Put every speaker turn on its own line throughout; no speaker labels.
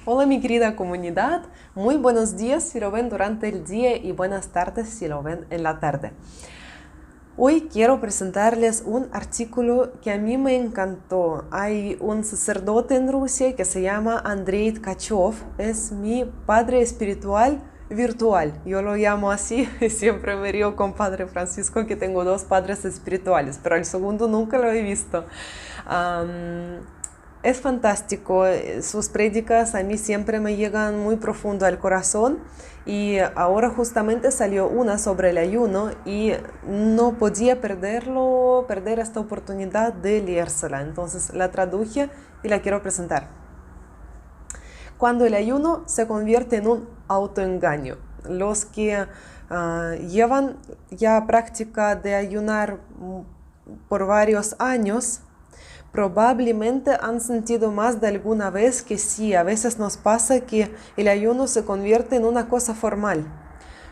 Hola mi querida comunidad, muy buenos días si lo ven durante el día y buenas tardes si lo ven en la tarde. Hoy quiero presentarles un artículo que a mí me encantó. Hay un sacerdote en Rusia que se llama Andrei Tkachov, es mi padre espiritual virtual. Yo lo llamo así y siempre me río con Padre Francisco que tengo dos padres espirituales, pero el segundo nunca lo he visto. Es fantástico, sus prédicas a mí siempre me llegan muy profundo al corazón y ahora justamente salió una sobre el ayuno y no podía perder esta oportunidad de leérsela, entonces la traduje y la quiero presentar. Cuando el ayuno se convierte en un autoengaño, los que llevan ya práctica de ayunar por varios años, probablemente han sentido más de alguna vez que sí, a veces nos pasa que el ayuno se convierte en una cosa formal.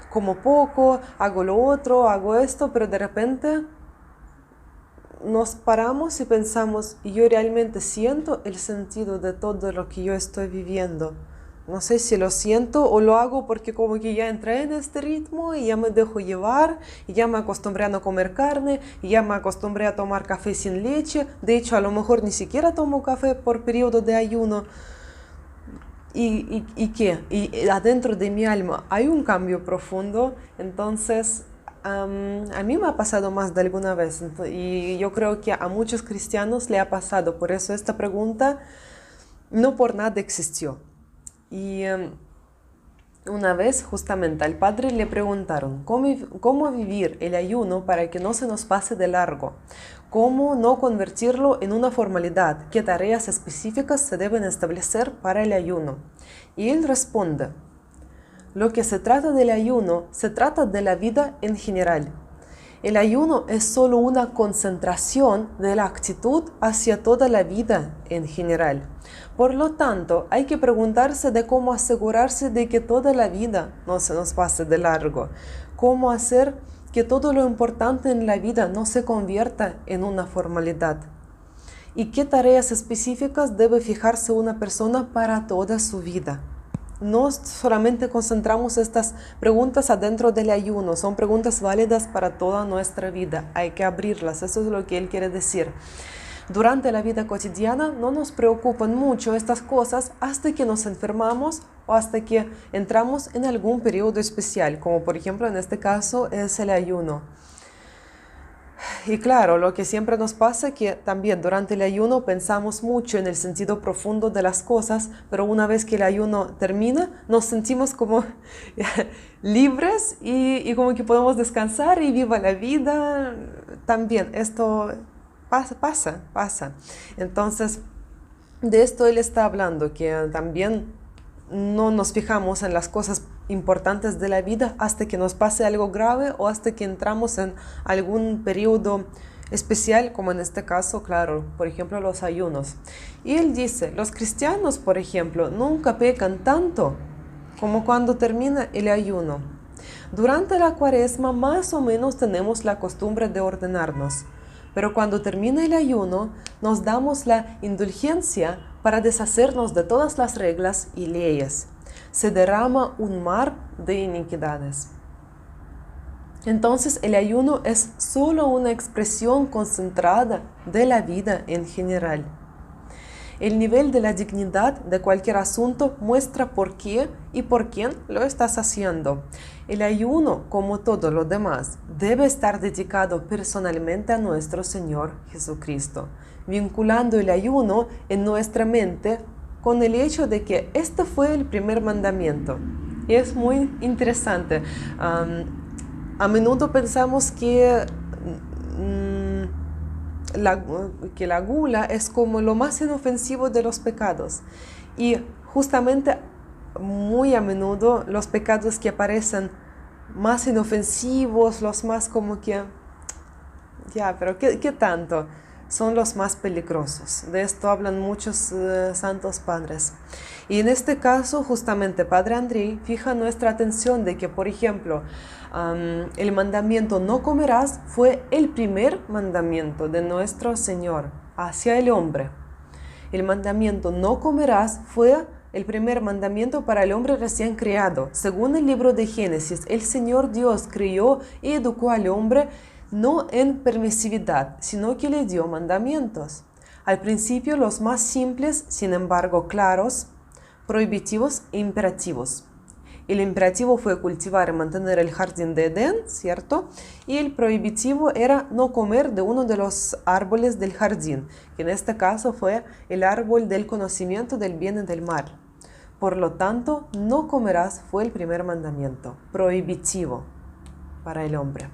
Como poco, hago lo otro, hago esto, pero de repente nos paramos y pensamos, ¿yo realmente siento el sentido de todo lo que yo estoy viviendo? No sé si lo siento o lo hago porque como que ya entré en este ritmo y ya me dejo llevar y ya me acostumbré a no comer carne y ya me acostumbré a tomar café sin leche. De hecho, a lo mejor ni siquiera tomo café por periodo de ayuno. ¿Y qué? Y adentro de mi alma hay un cambio profundo. Entonces, a mí me ha pasado más de alguna vez y yo creo que a muchos cristianos le ha pasado. Por eso esta pregunta no por nada existió. Y una vez justamente al padre le preguntaron cómo vivir el ayuno para que no se nos pase de largo, cómo no convertirlo en una formalidad, qué tareas específicas se deben establecer para el ayuno. Y él responde, lo que se trata del ayuno se trata de la vida en general. El ayuno es solo una concentración de la actitud hacia toda la vida en general. Por lo tanto, hay que preguntarse de cómo asegurarse de que toda la vida no se nos pase de largo. Cómo hacer que todo lo importante en la vida no se convierta en una formalidad. Y qué tareas específicas debe fijarse una persona para toda su vida. No solamente concentramos estas preguntas adentro del ayuno, son preguntas válidas para toda nuestra vida. Hay que abrirlas, eso es lo que él quiere decir. Durante la vida cotidiana no nos preocupan mucho estas cosas hasta que nos enfermamos o hasta que entramos en algún periodo especial, como por ejemplo en este caso es el ayuno. Y claro, lo que siempre nos pasa es que también durante el ayuno pensamos mucho en el sentido profundo de las cosas, pero una vez que el ayuno termina, nos sentimos como libres y como que podemos descansar y viva la vida. También esto pasa. Entonces, de esto él está hablando, que también no nos fijamos en las cosas importantes de la vida hasta que nos pase algo grave o hasta que entramos en algún periodo especial, como en este caso, claro, por ejemplo, los ayunos. Y él dice, los cristianos, por ejemplo, nunca pecan tanto como cuando termina el ayuno. Durante la cuaresma más o menos tenemos la costumbre de ordenarnos, pero cuando termina el ayuno nos damos la indulgencia para deshacernos de todas las reglas y leyes. Se derrama un mar de iniquidades. Entonces el ayuno es solo una expresión concentrada de la vida en general. El nivel de la dignidad de cualquier asunto muestra por qué y por quién lo estás haciendo. El ayuno, como todo lo demás, debe estar dedicado personalmente a nuestro Señor Jesucristo, vinculando el ayuno en nuestra mente con el hecho de que este fue el primer mandamiento. Y es muy interesante. A menudo pensamos que la gula es como lo más inofensivo de los pecados. Y justamente muy a menudo los pecados que aparecen más inofensivos, los más como que, ya, pero ¿qué tanto? Son los más peligrosos. De esto hablan muchos santos padres. Y en este caso, justamente, Padre Andrei fija nuestra atención de que, por ejemplo, el mandamiento no comerás fue el primer mandamiento de nuestro Señor hacia el hombre. El mandamiento no comerás fue el primer mandamiento para el hombre recién creado. Según el libro de Génesis, el Señor Dios crió y educó al hombre no en permisividad, sino que le dio mandamientos. Al principio los más simples, sin embargo claros, prohibitivos e imperativos. El imperativo fue cultivar y mantener el jardín de Edén, ¿cierto? Y el prohibitivo era no comer de uno de los árboles del jardín, que en este caso fue el árbol del conocimiento del bien y del mal. Por lo tanto, no comerás fue el primer mandamiento, prohibitivo para el hombre.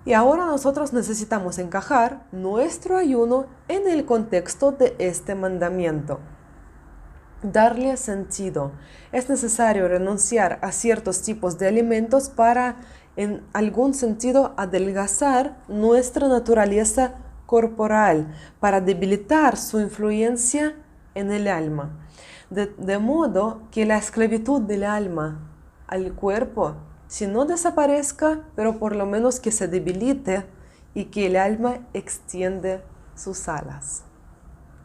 Y ahora nosotros necesitamos encajar nuestro ayuno en el contexto de este mandamiento. Darle sentido. Es necesario renunciar a ciertos tipos de alimentos para, en algún sentido, adelgazar nuestra naturaleza corporal, para debilitar su influencia en el alma. De modo que la esclavitud del alma al cuerpo, si no desaparezca, pero por lo menos que se debilite y que el alma extiende sus alas.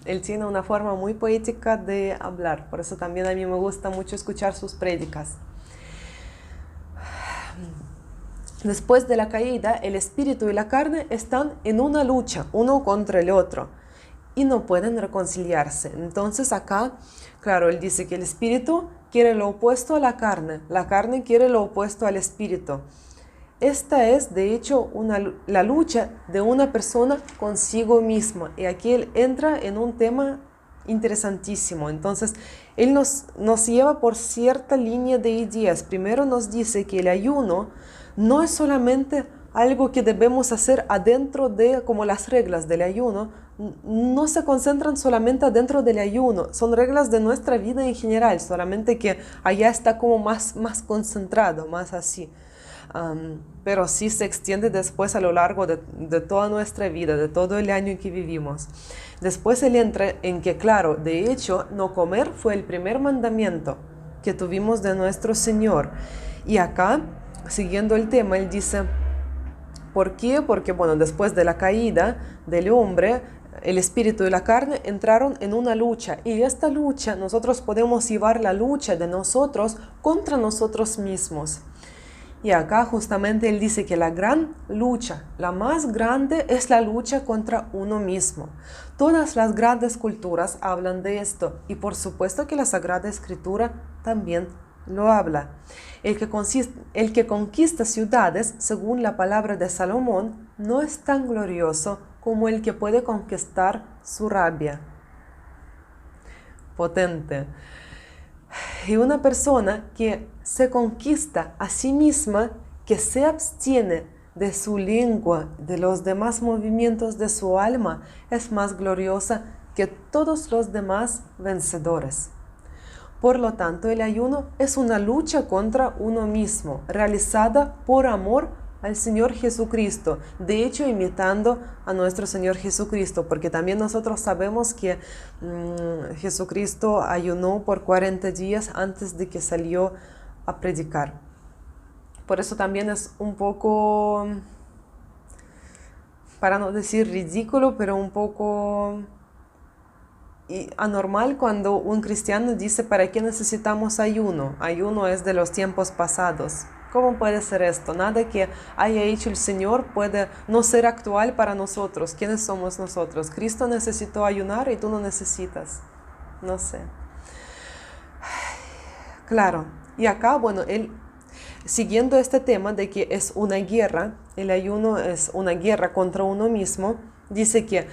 Él tiene una forma muy poética de hablar, por eso también a mí me gusta mucho escuchar sus prédicas. Después de la caída, el espíritu y la carne están en una lucha, uno contra el otro, y no pueden reconciliarse. Entonces acá, claro, él dice que el espíritu quiere lo opuesto a la carne quiere lo opuesto al espíritu. Esta es, de hecho, la lucha de una persona consigo misma. Y aquí él entra en un tema interesantísimo. Entonces, él nos lleva por cierta línea de ideas. Primero nos dice que el ayuno no es solamente algo que debemos hacer adentro de, como las reglas del ayuno, no se concentran solamente adentro del ayuno, son reglas de nuestra vida en general, solamente que allá está como más concentrado, más así. Pero sí se extiende después a lo largo de toda nuestra vida, de todo el año que vivimos. Después él entra en que, claro, de hecho, no comer fue el primer mandamiento que tuvimos de nuestro Señor. Y acá, siguiendo el tema, él dice, ¿por qué? Porque, bueno, después de la caída del hombre, el espíritu y la carne entraron en una lucha. Y esta lucha, nosotros podemos llevar la lucha de nosotros contra nosotros mismos. Y acá justamente él dice que la gran lucha, la más grande, es la lucha contra uno mismo. Todas las grandes culturas hablan de esto y por supuesto que la Sagrada Escritura también lo habla. El que conquista ciudades, según la palabra de Salomón, no es tan glorioso como el que puede conquistar su rabia. Potente. Y una persona que se conquista a sí misma, que se abstiene de su lengua, de los demás movimientos de su alma, es más gloriosa que todos los demás vencedores. Por lo tanto, el ayuno es una lucha contra uno mismo, realizada por amor al Señor Jesucristo, de hecho imitando a nuestro Señor Jesucristo, porque también nosotros sabemos que Jesucristo ayunó por 40 días antes de que salió a predicar. Por eso también es un poco, para no decir ridículo, pero un poco anormal cuando un cristiano dice, ¿para qué necesitamos ayuno? Ayuno es de los tiempos pasados. ¿Cómo puede ser esto? Nada que haya hecho el Señor puede no ser actual para nosotros. ¿Quiénes somos nosotros? Cristo necesitó ayunar y tú no necesitas. No sé. Claro. Y acá, bueno, él, siguiendo este tema de que es una guerra, el ayuno es una guerra contra uno mismo, dice que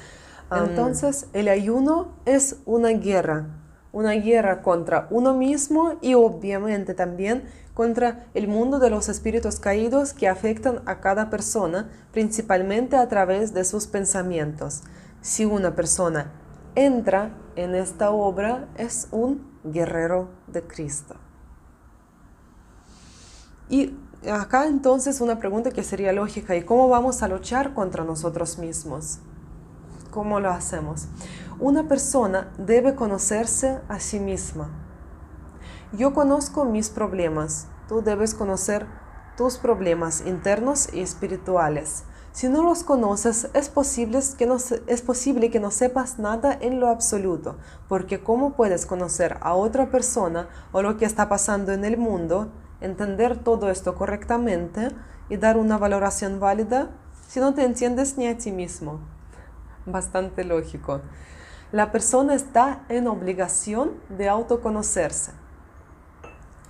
entonces el ayuno es una guerra contra uno mismo y obviamente también contra el mundo de los espíritus caídos que afectan a cada persona, principalmente a través de sus pensamientos. Si una persona entra en esta obra, es un guerrero de Cristo. Y acá entonces una pregunta que sería lógica, ¿y cómo vamos a luchar contra nosotros mismos? ¿Cómo lo hacemos? Una persona debe conocerse a sí misma. Yo conozco mis problemas, tú debes conocer tus problemas internos y espirituales. Si no los conoces, es posible que no sepas nada en lo absoluto, porque ¿cómo puedes conocer a otra persona o lo que está pasando en el mundo, entender todo esto correctamente y dar una valoración válida si no te entiendes ni a ti mismo? Bastante lógico. La persona está en obligación de autoconocerse.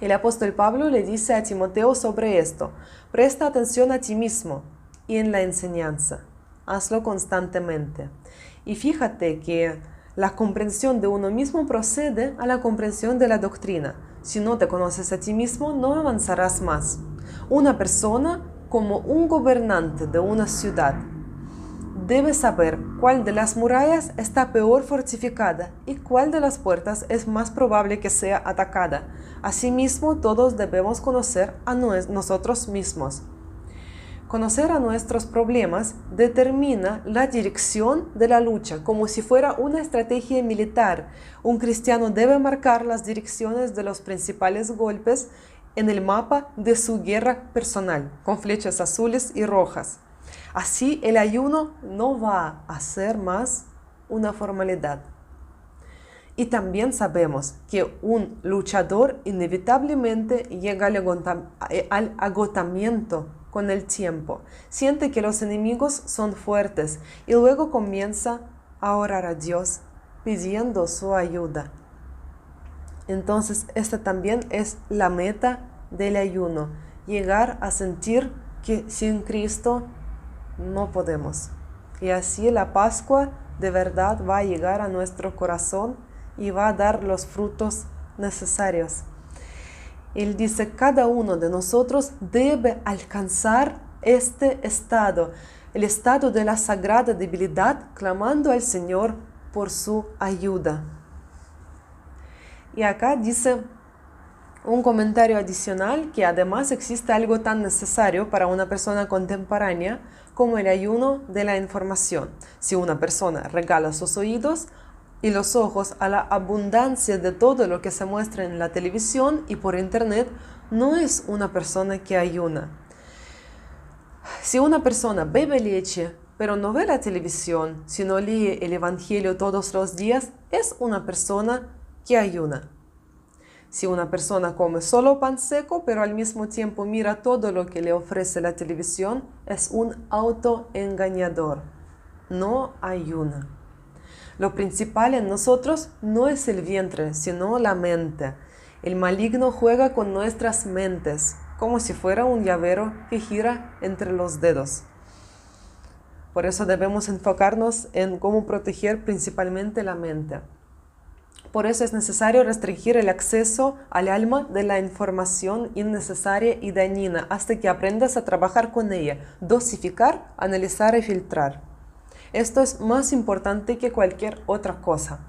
El apóstol Pablo le dice a Timoteo sobre esto: presta atención a ti mismo y en la enseñanza. Hazlo constantemente. Y fíjate que la comprensión de uno mismo procede a la comprensión de la doctrina. Si no te conoces a ti mismo, no avanzarás más. Una persona, como un gobernante de una ciudad, debe saber cuál de las murallas está peor fortificada y cuál de las puertas es más probable que sea atacada. Asimismo, todos debemos conocer a nosotros mismos. Conocer a nuestros problemas determina la dirección de la lucha, como si fuera una estrategia militar. Un cristiano debe marcar las direcciones de los principales golpes en el mapa de su guerra personal, con flechas azules y rojas. Así, el ayuno no va a ser más una formalidad. Y también sabemos que un luchador inevitablemente llega al agotamiento con el tiempo. Siente que los enemigos son fuertes y luego comienza a orar a Dios pidiendo su ayuda. Entonces, esta también es la meta del ayuno: llegar a sentir que sin Cristo no podemos. Y así la Pascua de verdad va a llegar a nuestro corazón y va a dar los frutos necesarios. Él dice: cada uno de nosotros debe alcanzar este estado, el estado de la sagrada debilidad, clamando al Señor por su ayuda. Y acá dice un comentario adicional que además existe algo tan necesario para una persona contemporánea como el ayuno de la información. Si una persona regala sus oídos y los ojos a la abundancia de todo lo que se muestra en la televisión y por internet, no es una persona que ayuna. Si una persona bebe leche, pero no ve la televisión, sino lee el Evangelio todos los días, es una persona que ayuna. Si una persona come solo pan seco, pero al mismo tiempo mira todo lo que le ofrece la televisión, es un autoengañador. No ayuna. Lo principal en nosotros no es el vientre, sino la mente. El maligno juega con nuestras mentes, como si fuera un llavero que gira entre los dedos. Por eso debemos enfocarnos en cómo proteger principalmente la mente. Por eso es necesario restringir el acceso al alma de la información innecesaria y dañina hasta que aprendas a trabajar con ella, dosificar, analizar y filtrar. Esto es más importante que cualquier otra cosa.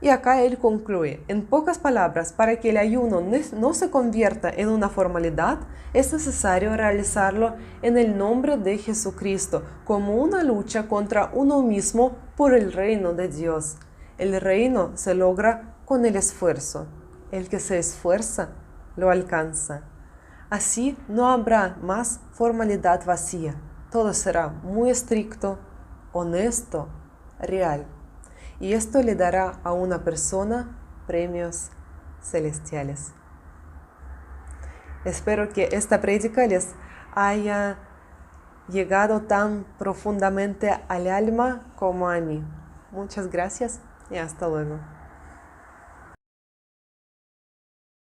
Y acá él concluye: en pocas palabras, para que el ayuno no se convierta en una formalidad, es necesario realizarlo en el nombre de Jesucristo, como una lucha contra uno mismo por el reino de Dios. El reino se logra con el esfuerzo. El que se esfuerza, lo alcanza. Así no habrá más formalidad vacía. Todo será muy estricto, honesto, real. Y esto le dará a una persona premios celestiales. Espero que esta prédica les haya llegado tan profundamente al alma como a mí. Muchas gracias y hasta luego.